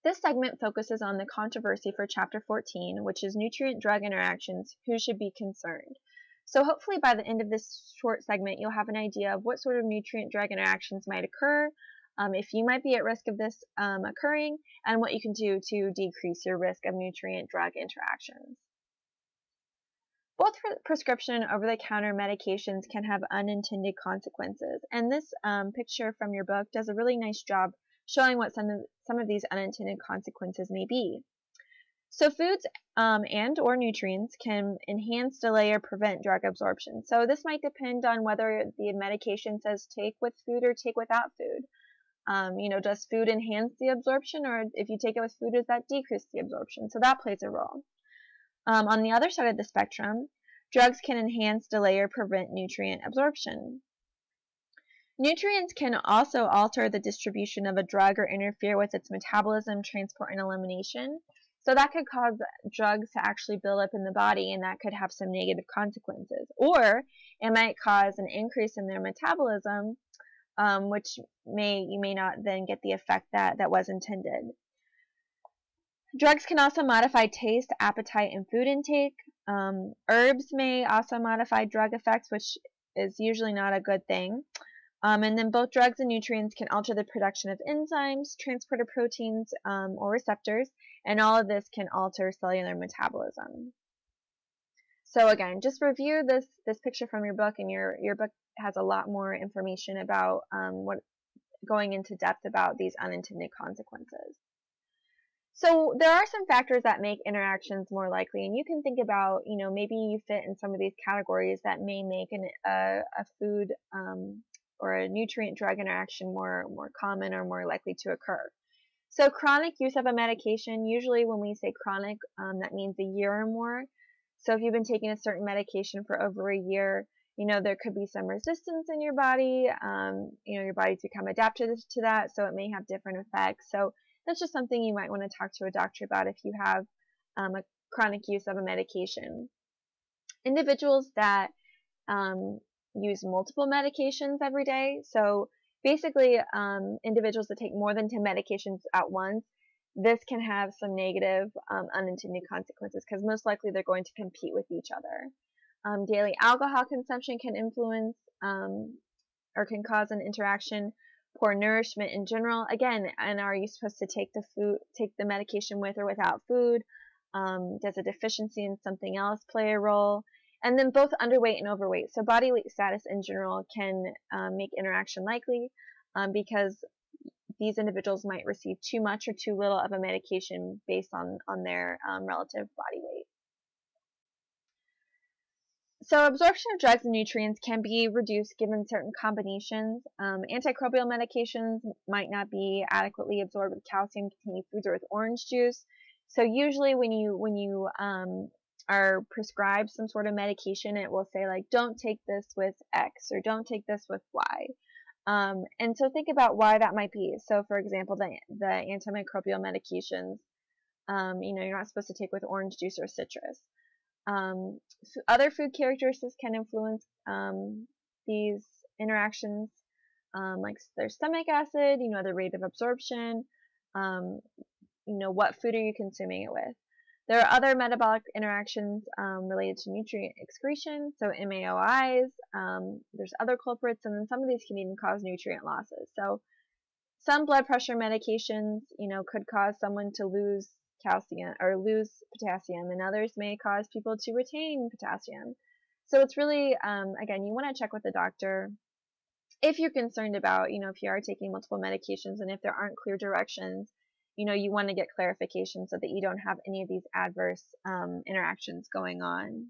This segment focuses on the controversy for Chapter 14, which is nutrient-drug interactions, who should be concerned. So hopefully by the end of this short segment, you'll have an idea of what sort of nutrient-drug interactions might occur, if you might be at risk of this occurring, and what you can do to decrease your risk of nutrient-drug interactions. Both prescription and over-the-counter medications can have unintended consequences, and this picture from your book does a really nice job showing what some of these unintended consequences may be. So foods and or nutrients can enhance, delay, or prevent drug absorption. So this might depend on whether the medication says take with food or take without food. Does food enhance the absorption, or if you take it with food, does that decrease the absorption? So that plays a role. On the other side of the spectrum, drugs can enhance, delay, or prevent nutrient absorption. Nutrients can also alter the distribution of a drug or interfere with its metabolism, transport, and elimination. So that could cause drugs to actually build up in the body, and that could have some negative consequences. Or it might cause an increase in their metabolism, which you may not then get the effect that was intended. Drugs can also modify taste, appetite, and food intake. Herbs may also modify drug effects, which is usually not a good thing. And then both drugs and nutrients can alter the production of enzymes, transporter proteins, or receptors, and all of this can alter cellular metabolism. So again, just review this picture from your book, and your book has a lot more information about going into depth about these unintended consequences. So there are some factors that make interactions more likely, and you can think about, maybe you fit in some of these categories that may make a food or a nutrient drug interaction more common or more likely to occur. So chronic use of a medication, usually when we say chronic, that means a year or more. So if you've been taking a certain medication for over a year, there could be some resistance in your body. Your body's become adapted to that, so it may have different effects. So that's just something you might want to talk to a doctor about if you have a chronic use of a medication. Individuals that use multiple medications every day, so basically individuals that take more than 10 medications at once, this can have some negative unintended consequences because most likely they're going to compete with each other. Daily alcohol consumption can influence or can cause an interaction. Poor nourishment in general, again, and are you supposed to take the medication with or without food? Does a deficiency in something else play a role? And then both underweight and overweight. So body weight status in general can make interaction likely because these individuals might receive too much or too little of a medication based on their relative body weight. So absorption of drugs and nutrients can be reduced given certain combinations. Antimicrobial medications might not be adequately absorbed with calcium-containing foods or with orange juice. So usually when you are prescribed some sort of medication, it will say like, don't take this with X or don't take this with Y. And so think about why that might be. So for example, the antimicrobial medications, you're not supposed to take with orange juice or citrus. Other food characteristics can influence these interactions, like their stomach acid, the rate of absorption, what food are you consuming it with. There are other metabolic interactions related to nutrient excretion, so MAOIs, there's other culprits, and then some of these can even cause nutrient losses. So some blood pressure medications, could cause someone to lose calcium or lose potassium, and others may cause people to retain potassium. So it's really, again, you want to check with the doctor if you're concerned about, if you are taking multiple medications and if there aren't clear directions, you want to get clarification so that you don't have any of these adverse interactions going on.